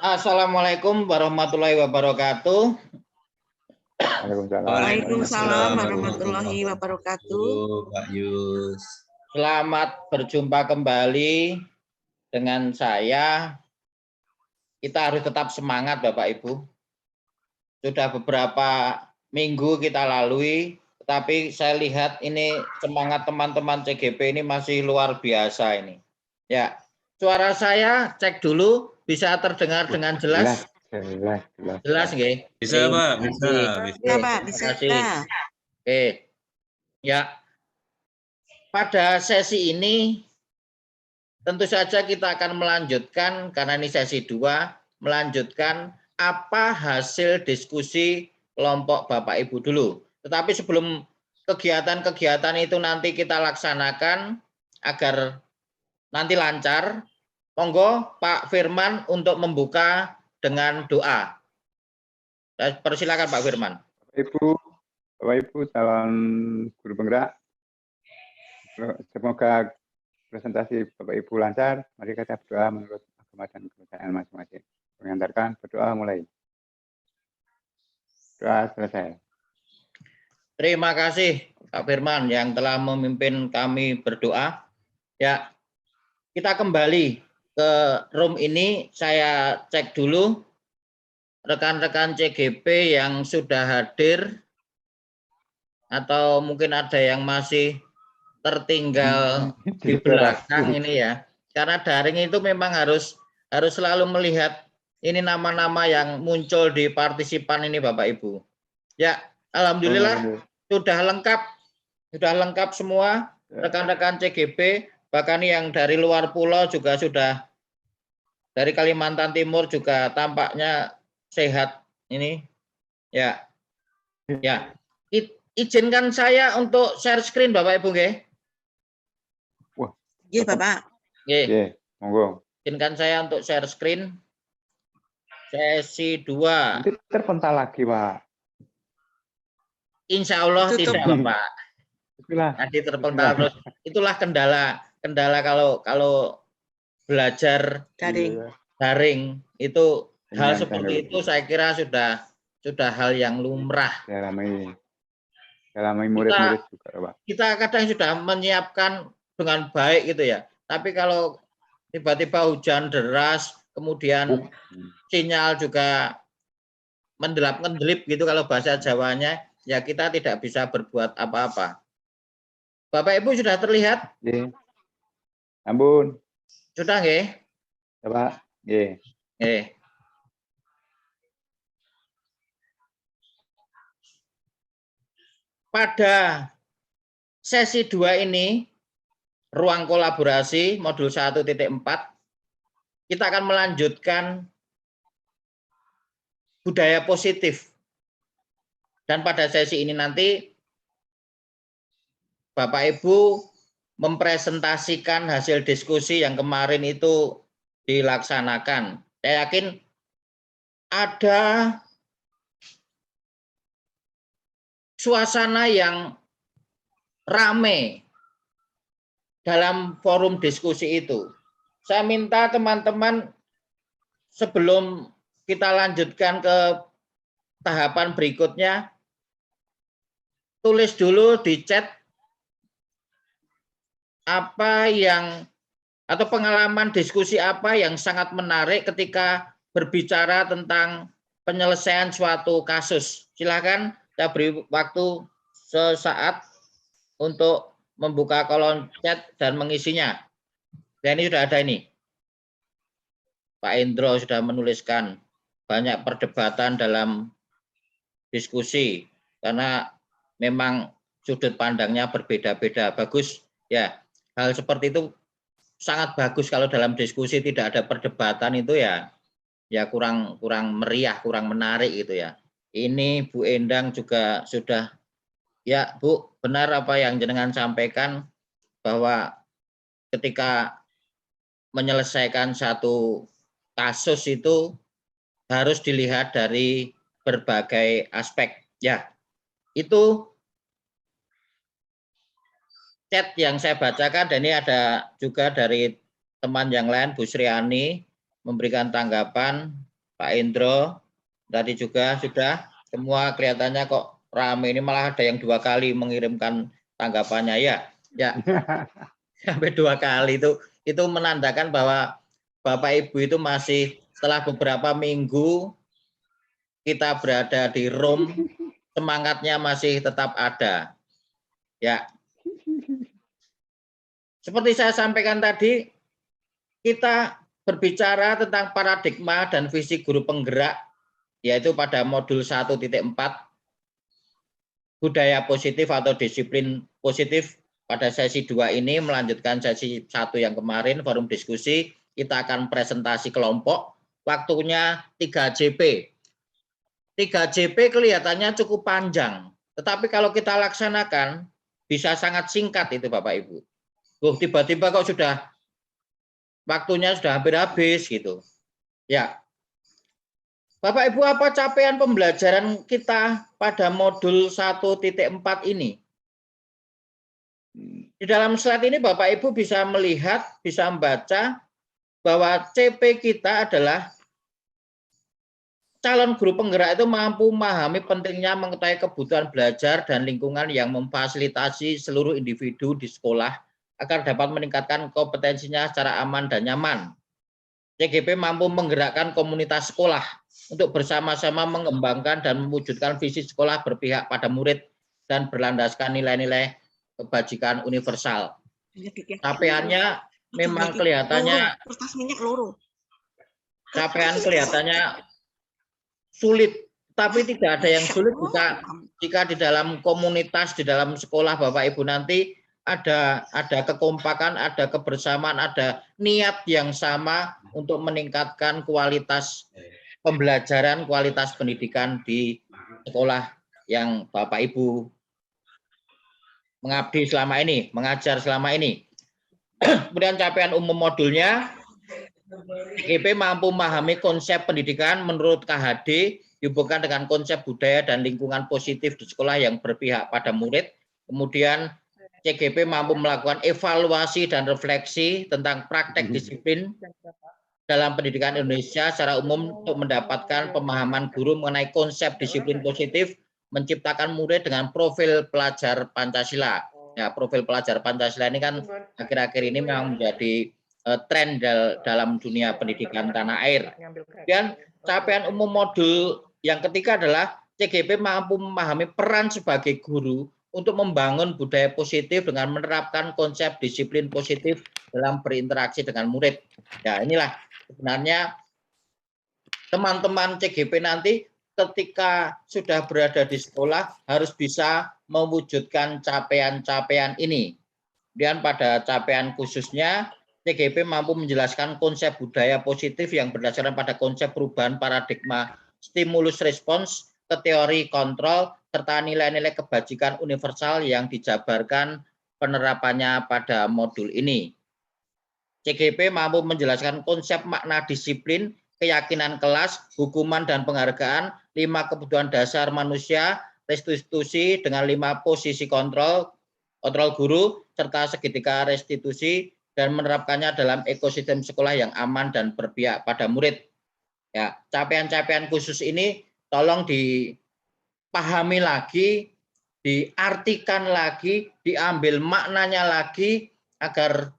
Assalamualaikum warahmatullahi wabarakatuh. Waalaikumsalam warahmatullahi wabarakatuh. Pak Yus. Selamat berjumpa kembali dengan saya. Kita harus tetap semangat Bapak Ibu. Sudah beberapa minggu kita lalui, tetapi saya lihat ini semangat teman-teman CGP ini masih luar biasa ini. Ya, suara saya cek dulu bisa terdengar dengan jelas. Jelas nggih? Bisa, Pak. Bisa. Ya, Pak, bisa. Oke. Ya. Pada sesi ini tentu saja kita akan melanjutkan karena ini sesi 2, melanjutkan apa hasil diskusi kelompok Bapak Ibu dulu. Tetapi sebelum kegiatan-kegiatan itu nanti kita laksanakan agar nanti lancar, monggo Pak Firman untuk membuka dengan doa. Persilakan Pak Firman. Bapak Ibu calon guru penggerak, semoga presentasi Bapak Ibu lancar. Mari kita berdoa menurut agama dan kepercayaan masing-masing. Mengantarkan berdoa mulai. Doa selesai. Terima kasih Pak Firman yang telah memimpin kami berdoa. Ya, kita kembali ke room ini. Saya cek dulu rekan-rekan CGP yang sudah hadir atau mungkin ada yang masih tertinggal di belakang ini ya. Karena daring itu memang harus selalu melihat ini nama-nama yang muncul di partisipan ini Bapak Ibu. Ya, alhamdulillah sudah lengkap semua rekan-rekan CGP, bahkan yang dari luar pulau juga sudah, dari Kalimantan Timur juga tampaknya sehat ini. Ya. Ya. Izinkan saya untuk share screen Bapak Ibu nggih. Iya, Bapak. Nggih. Monggo. Izinkan saya untuk share screen. Sesi 2. Nanti terpental lagi, Pak. Insya Allah tidak, Bapak. Nanti terpental terus. Itulah kendala kalau belajar daring itu hal seperti itu saya kira sudah hal yang lumrah. Dalam murid-murid juga, Pak. Kita kadang sudah menyiapkan dengan baik gitu ya. Tapi kalau tiba-tiba hujan deras, kemudian sinyal juga mendelap-ngedelip gitu kalau bahasa Jawanya, ya kita tidak bisa berbuat apa-apa. Bapak Ibu sudah terlihat? Nggih. Ampun. Sudah nggih? Ya, Pak. Nggih. Nggih. Pada sesi 2 ini, ruang kolaborasi modul 1.4, kita akan melanjutkan budaya positif. Dan pada sesi ini nanti, Bapak Ibu mempresentasikan hasil diskusi yang kemarin itu dilaksanakan. Saya yakin ada suasana yang ramai dalam forum diskusi itu. Saya minta teman-teman sebelum kita lanjutkan ke tahapan berikutnya, tulis dulu di chat apa yang atau pengalaman diskusi apa yang sangat menarik ketika berbicara tentang penyelesaian suatu kasus. Silakan saya beri waktu sesaat untuk membuka kolom chat dan mengisinya. Dan ini sudah ada ini. Pak Indro sudah menuliskan banyak perdebatan dalam diskusi karena memang sudut pandangnya berbeda-beda. Bagus ya. Hal seperti itu sangat bagus kalau dalam diskusi tidak ada perdebatan itu ya kurang meriah, kurang menarik gitu ya. Ini Bu Endang juga sudah, ya Bu, benar apa yang jenengan sampaikan bahwa ketika menyelesaikan satu kasus itu harus dilihat dari berbagai aspek. Ya, itu chat yang saya bacakan, dan ini ada juga dari teman yang lain, Bu Sriani memberikan tanggapan Pak Indro, tadi juga sudah. Semua kelihatannya kok rame, ini malah ada yang 2 kali mengirimkan tanggapannya ya. Ya, sampai 2 kali itu menandakan bahwa Bapak Ibu itu masih setelah beberapa minggu kita berada di room, semangatnya masih tetap ada. Ya. Seperti saya sampaikan tadi, kita berbicara tentang paradigma dan visi guru penggerak, yaitu pada modul 1.4, budaya positif atau disiplin positif. Pada sesi 2 ini melanjutkan sesi 1 yang kemarin, forum diskusi, kita akan presentasi kelompok, waktunya 3 JP. 3 JP kelihatannya cukup panjang, tetapi kalau kita laksanakan, bisa sangat singkat itu Bapak Ibu. Tiba-tiba kok sudah waktunya sudah hampir habis gitu. Ya. Bapak Ibu, apa capaian pembelajaran kita pada modul 1.4 ini? Di dalam slide ini Bapak Ibu bisa melihat, bisa membaca bahwa CP kita adalah calon guru penggerak itu mampu memahami pentingnya mengetahui kebutuhan belajar dan lingkungan yang memfasilitasi seluruh individu di sekolah agar dapat meningkatkan kompetensinya secara aman dan nyaman. CGP mampu menggerakkan komunitas sekolah untuk bersama-sama mengembangkan dan mewujudkan visi sekolah berpihak pada murid dan berlandaskan nilai-nilai kebajikan universal. Capaiannya memang kelihatannya sulit, tapi tidak ada yang sulit jika di dalam komunitas, di dalam sekolah Bapak Ibu nanti ada kekompakan, ada kebersamaan, ada niat yang sama untuk meningkatkan kualitas pembelajaran, kualitas pendidikan di sekolah yang Bapak Ibu mengabdi selama ini, mengajar selama ini. Kemudian capaian umum modulnya, CGP mampu memahami konsep pendidikan menurut KHD dihubungkan dengan konsep budaya dan lingkungan positif di sekolah yang berpihak pada murid. Kemudian CGP mampu melakukan evaluasi dan refleksi tentang praktek disiplin dalam pendidikan Indonesia secara umum untuk mendapatkan pemahaman guru mengenai konsep disiplin positif, menciptakan murid dengan profil pelajar Pancasila. Ya, profil pelajar Pancasila ini kan akhir-akhir ini memang menjadi tren dalam dunia pendidikan tanah air. Dan capaian umum modul yang ketiga adalah CGP mampu memahami peran sebagai guru untuk membangun budaya positif dengan menerapkan konsep disiplin positif dalam berinteraksi dengan murid. Ya, inilah sebenarnya teman-teman CGP nanti ketika sudah berada di sekolah harus bisa mewujudkan capaian-capaian ini. Kemudian pada capaian khususnya, CGP mampu menjelaskan konsep budaya positif yang berdasarkan pada konsep perubahan paradigma stimulus respons ke teori kontrol serta nilai-nilai kebajikan universal yang dijabarkan penerapannya pada modul ini. CGP mampu menjelaskan konsep makna disiplin, keyakinan kelas, hukuman dan penghargaan, 5 kebutuhan dasar manusia, restitusi dengan 5 posisi kontrol guru, serta segitiga restitusi, dan menerapkannya dalam ekosistem sekolah yang aman dan berpihak pada murid. Ya, capaian-capaian khusus ini tolong dipahami lagi, diartikan lagi, diambil maknanya lagi, agar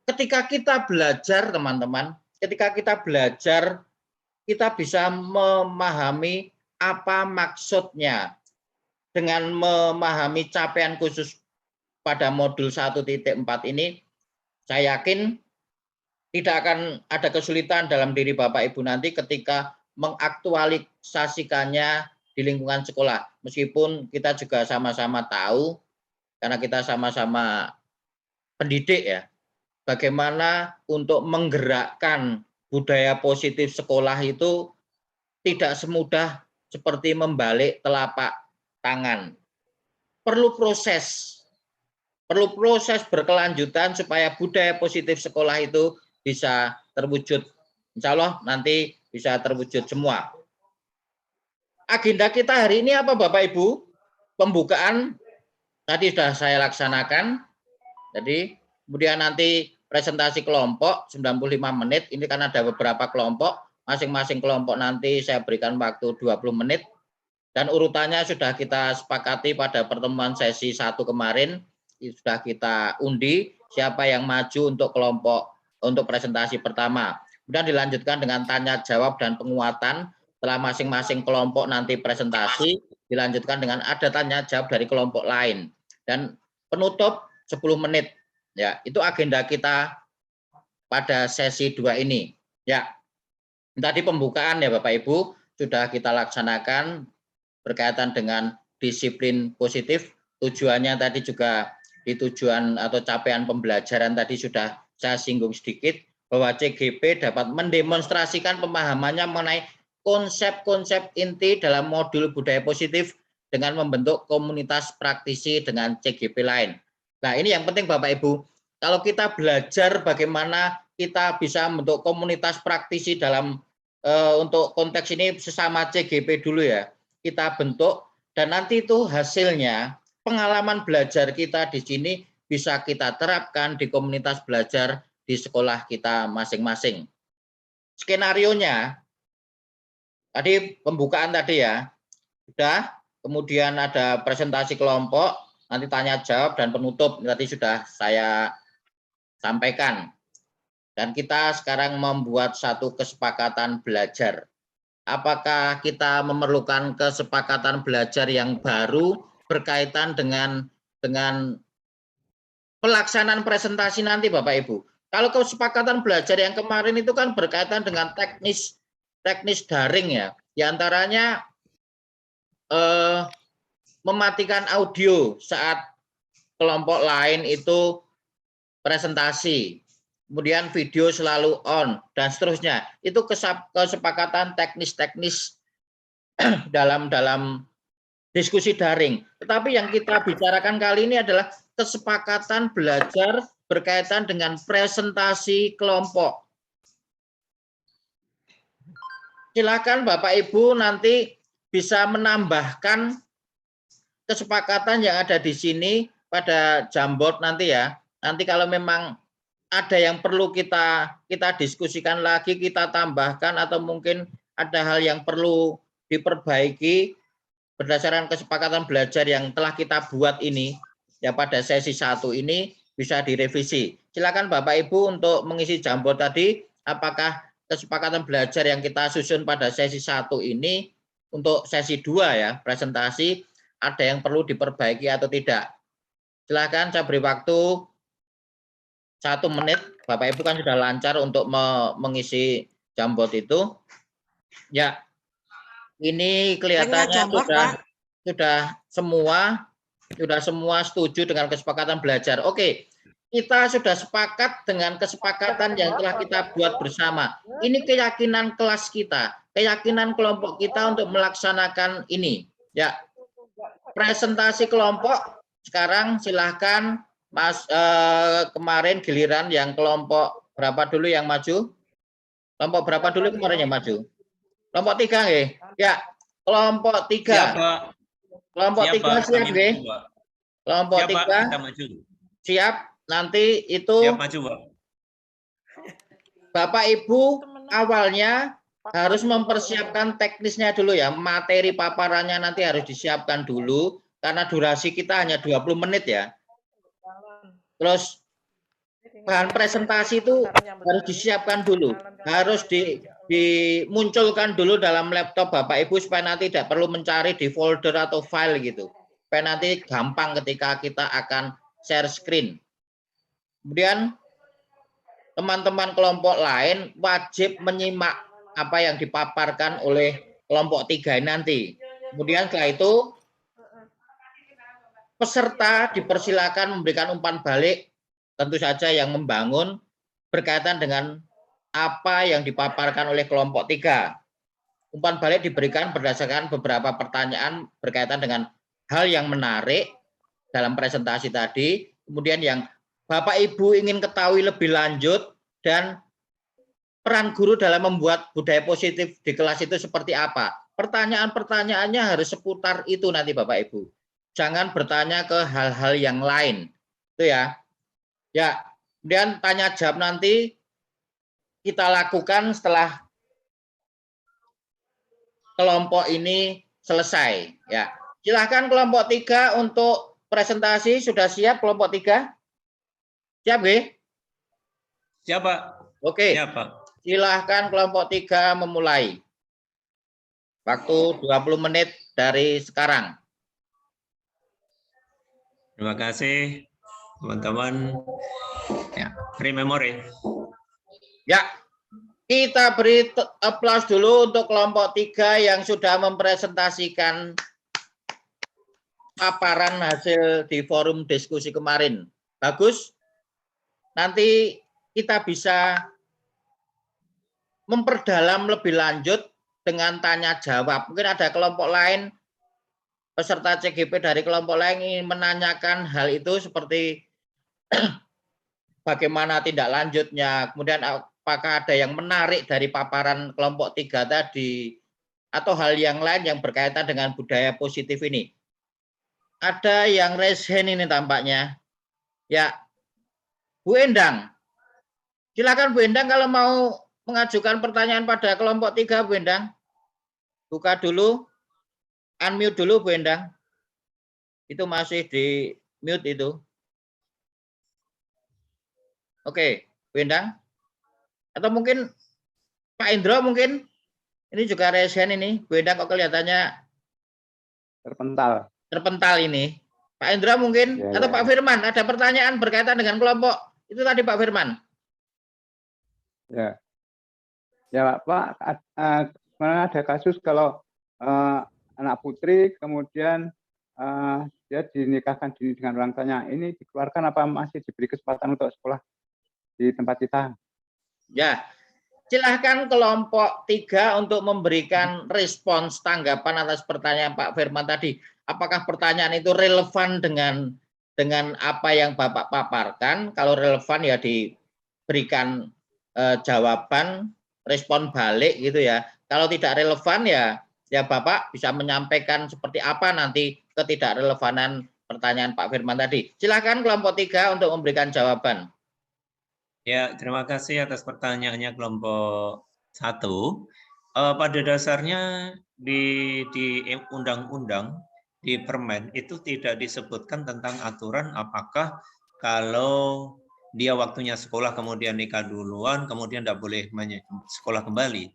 ketika kita belajar, teman-teman, ketika kita belajar, kita bisa memahami apa maksudnya. Dengan memahami capaian khusus pada modul 1.4 ini, saya yakin tidak akan ada kesulitan dalam diri Bapak Ibu nanti ketika mengaktualisasikannya di lingkungan sekolah. Meskipun kita juga sama-sama tahu, karena kita sama-sama pendidik ya, bagaimana untuk menggerakkan budaya positif sekolah itu tidak semudah seperti membalik telapak tangan. Perlu proses berkelanjutan supaya budaya positif sekolah itu bisa terwujud. Insya Allah nanti bisa terwujud semua. Agenda kita hari ini apa Bapak Ibu? Pembukaan tadi sudah saya laksanakan. Jadi kemudian nanti presentasi kelompok 95 menit. Ini kan ada beberapa kelompok, masing-masing kelompok nanti saya berikan waktu 20 menit. Dan urutannya sudah kita sepakati pada pertemuan sesi 1 kemarin, sudah kita undi siapa yang maju untuk kelompok untuk presentasi pertama. Kemudian dilanjutkan dengan tanya jawab dan penguatan. Setelah masing-masing kelompok nanti presentasi, dilanjutkan dengan ada tanya jawab dari kelompok lain. Dan penutup 10 menit. Ya, itu agenda kita pada sesi 2 ini. Ya. Tadi pembukaan ya Bapak Ibu sudah kita laksanakan berkaitan dengan disiplin positif. Tujuannya tadi juga di tujuan atau capaian pembelajaran tadi sudah saya singgung sedikit bahwa CGP dapat mendemonstrasikan pemahamannya mengenai konsep-konsep inti dalam modul budaya positif dengan membentuk komunitas praktisi dengan CGP lain. Nah, ini yang penting Bapak Ibu. Kalau kita belajar bagaimana kita bisa membentuk komunitas praktisi dalam untuk konteks ini sesama CGP dulu ya. Kita bentuk dan nanti itu hasilnya pengalaman belajar kita di sini bisa kita terapkan di komunitas belajar di sekolah kita masing-masing. Skenarionya tadi pembukaan tadi ya, sudah, kemudian ada presentasi kelompok, nanti tanya jawab dan penutup tadi sudah saya sampaikan. Dan kita sekarang membuat satu kesepakatan belajar. Apakah kita memerlukan kesepakatan belajar yang baru berkaitan dengan pelaksanaan presentasi nanti Bapak Ibu? Kalau kesepakatan belajar yang kemarin itu kan berkaitan dengan teknis daring ya. Di antaranya mematikan audio saat kelompok lain itu presentasi. Kemudian video selalu on dan seterusnya. Itu kesepakatan teknis-teknis dalam diskusi daring. Tetapi yang kita bicarakan kali ini adalah kesepakatan belajar berkaitan dengan presentasi kelompok. Silakan Bapak Ibu nanti bisa menambahkan kesepakatan yang ada di sini pada Jamboard nanti ya. Nanti kalau memang ada yang perlu kita diskusikan lagi, kita tambahkan atau mungkin ada hal yang perlu diperbaiki berdasarkan kesepakatan belajar yang telah kita buat ini ya pada sesi 1 ini bisa direvisi. Silakan Bapak Ibu untuk mengisi Jamboard tadi apakah kesepakatan belajar yang kita susun pada sesi 1 ini untuk sesi 2 ya, presentasi ada yang perlu diperbaiki atau tidak. Silakan saya beri waktu 1 menit. Bapak Ibu kan sudah lancar untuk mengisi Jamboard itu. Ya. Ini kelihatannya sudah semua setuju dengan kesepakatan belajar. Oke. Kita sudah sepakat dengan kesepakatan yang telah kita buat bersama. Ini keyakinan kelas kita, keyakinan kelompok kita untuk melaksanakan ini. Ya, presentasi kelompok sekarang silahkan Mas. Kemarin giliran yang kelompok berapa dulu yang maju? Kelompok berapa dulu kemarin yang maju? Kelompok 3 nggih? Ya, kelompok 3. Siapa? Kelompok 3 siap nggih? Kelompok 3 kita maju. Siap. Nanti itu Siap maju, Pak. Bapak Ibu awalnya harus mempersiapkan teknisnya dulu ya. Materi paparannya nanti harus disiapkan dulu karena durasi kita hanya 20 menit ya. Terus bahan presentasi itu harus disiapkan dulu. Harus dimunculkan dulu dalam laptop Bapak Ibu supaya nanti tidak perlu mencari di folder atau file gitu. Supaya nanti gampang ketika kita akan share screen. Kemudian teman-teman kelompok lain wajib menyimak apa yang dipaparkan oleh kelompok 3 nanti. Kemudian setelah itu peserta dipersilakan memberikan umpan balik, tentu saja yang membangun berkaitan dengan apa yang dipaparkan oleh kelompok 3. Umpan balik diberikan berdasarkan beberapa pertanyaan berkaitan dengan hal yang menarik dalam presentasi tadi, kemudian yang Bapak Ibu ingin ketahui lebih lanjut dan peran guru dalam membuat budaya positif di kelas itu seperti apa. Pertanyaan-pertanyaannya harus seputar itu nanti Bapak Ibu. Jangan bertanya ke hal-hal yang lain. Itu ya. Ya, Kemudian tanya jawab nanti kita lakukan setelah kelompok ini selesai. Ya, silahkan kelompok 3 untuk presentasi. Sudah siap kelompok 3? Siap, nggih? Siap, Pak. Oke. Siap, Pak. Silahkan kelompok 3 memulai. Waktu 20 menit dari sekarang. Terima kasih, teman-teman. Ya, free memory. Ya, kita beri aplaus dulu untuk kelompok 3 yang sudah mempresentasikan paparan hasil di forum diskusi kemarin. Bagus. Nanti kita bisa memperdalam lebih lanjut dengan tanya jawab. Mungkin ada kelompok lain, peserta CGP dari kelompok lain ingin menanyakan hal itu seperti bagaimana tindak lanjutnya, kemudian apakah ada yang menarik dari paparan kelompok 3 tadi, atau hal yang lain yang berkaitan dengan budaya positif ini. Ada yang raise hand ini tampaknya. Ya, Bu Endang. Silakan Bu Endang kalau mau mengajukan pertanyaan pada kelompok 3, Bu Endang. Buka dulu, unmute dulu Bu Endang. Itu masih di mute itu. Oke, Bu Endang. Atau mungkin Pak Indro mungkin. Ini juga raise hand ini. Bu Endang kok kelihatannya terpental ini. Pak Indra mungkin, Ya, atau ya. Pak Firman, ada pertanyaan berkaitan dengan kelompok. Itu tadi Pak Firman. Ya, ya Pak, ada kasus kalau anak putri kemudian dia dinikahkan dini dengan orang tuanya, ini dikeluarkan apa masih diberi kesempatan untuk sekolah di tempat kita? Ya, silahkan kelompok 3 untuk memberikan respons tanggapan atas pertanyaan Pak Firman tadi. Apakah pertanyaan itu relevan dengan apa yang Bapak paparkan? Kalau relevan ya diberikan jawaban, respon balik gitu ya. Kalau tidak relevan ya Bapak bisa menyampaikan seperti apa nanti ketidakrelevanan pertanyaan Pak Firman tadi. Silakan kelompok 3 untuk memberikan jawaban. Ya, terima kasih atas pertanyaannya kelompok 1. Pada dasarnya di undang-undang, di Permen itu tidak disebutkan tentang aturan apakah kalau dia waktunya sekolah kemudian nikah duluan, kemudian tidak boleh sekolah kembali.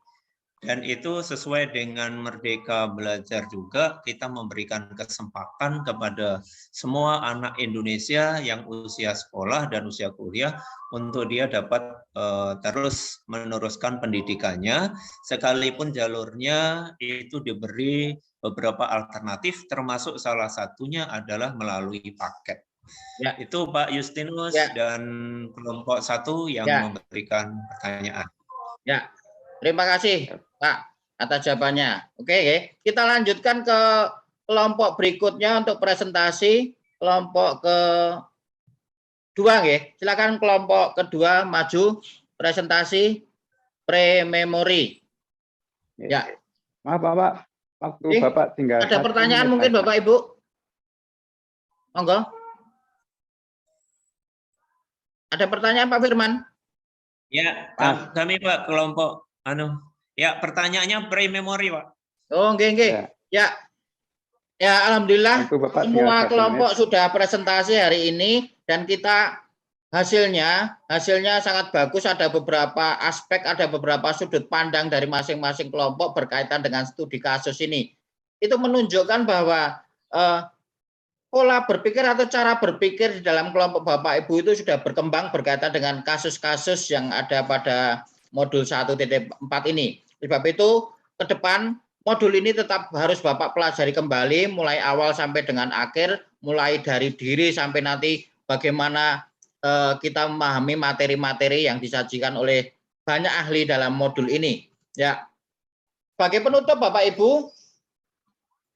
Dan itu sesuai dengan Merdeka Belajar juga, kita memberikan kesempatan kepada semua anak Indonesia yang usia sekolah dan usia kuliah untuk dia dapat terus meneruskan pendidikannya, sekalipun jalurnya itu diberi beberapa alternatif, termasuk salah satunya adalah melalui paket. Ya. Itu Pak Justinus dan kelompok 1 yang memberikan pertanyaan. Ya, terima kasih Pak atas jawabannya. Oke, kita lanjutkan ke kelompok berikutnya untuk presentasi. Kelompok kedua, silakan kelompok kedua maju presentasi pre-memory. Ya. Maaf Bapak, waktu Bapak tinggal. Ada pertanyaan mungkin Bapak Ibu? Monggo. Ada pertanyaan Pak Firman? Ya, kami Pak kelompok ya pertanyaannya pre-memory Pak. Oh, nggih. Ya. Ya, alhamdulillah semua kelompok sudah presentasi hari ini dan kita hasilnya sangat bagus. Ada beberapa aspek, ada beberapa sudut pandang dari masing-masing kelompok berkaitan dengan studi kasus ini. Itu menunjukkan bahwa pola berpikir atau cara berpikir di dalam kelompok Bapak Ibu itu sudah berkembang berkaitan dengan kasus-kasus yang ada pada modul 1.4 ini. Sebab itu ke depan modul ini tetap harus Bapak pelajari kembali mulai awal sampai dengan akhir, mulai dari diri sampai nanti bagaimana kita memahami materi-materi yang disajikan oleh banyak ahli dalam modul ini. Ya. Sebagai penutup Bapak Ibu,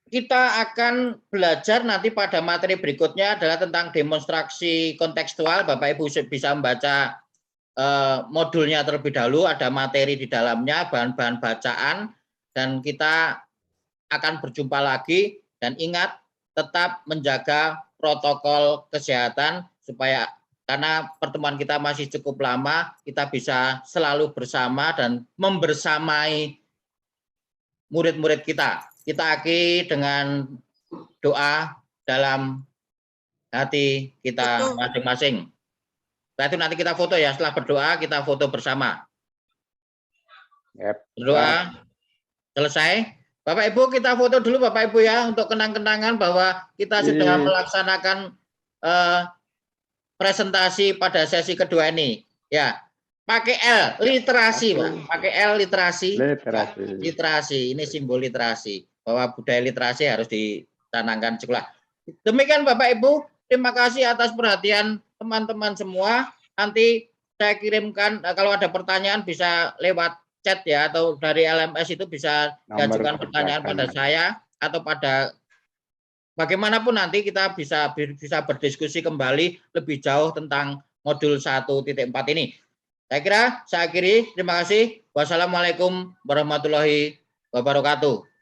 kita akan belajar nanti pada materi berikutnya adalah tentang demonstrasi kontekstual. Bapak Ibu bisa membaca modulnya terlebih dahulu, ada materi di dalamnya, bahan-bahan bacaan, dan kita akan berjumpa lagi. Dan ingat, tetap menjaga protokol kesehatan supaya karena pertemuan kita masih cukup lama, kita bisa selalu bersama dan membersamai murid-murid kita. Kita akhiri dengan doa dalam hati kita masing-masing. Setelah itu nanti kita foto ya, setelah berdoa kita foto bersama. Yep. Berdoa selesai. Bapak Ibu kita foto dulu Bapak Ibu ya untuk kenang-kenangan bahwa kita sudah melaksanakan presentasi pada sesi kedua ini. Ya, pakai L literasi Pak, pakai L literasi. Literasi ini simbol literasi bahwa budaya literasi harus ditanamkan sekolah. Demikian Bapak Ibu, terima kasih atas perhatian teman-teman semua. Nanti saya kirimkan kalau ada pertanyaan bisa lewat chat ya, atau dari LMS itu bisa diajukan pertanyaan pada saya atau pada bagaimanapun nanti kita bisa berdiskusi kembali lebih jauh tentang modul 1.4 ini. Saya kira saya akhiri. Terima kasih. Wassalamualaikum warahmatullahi wabarakatuh.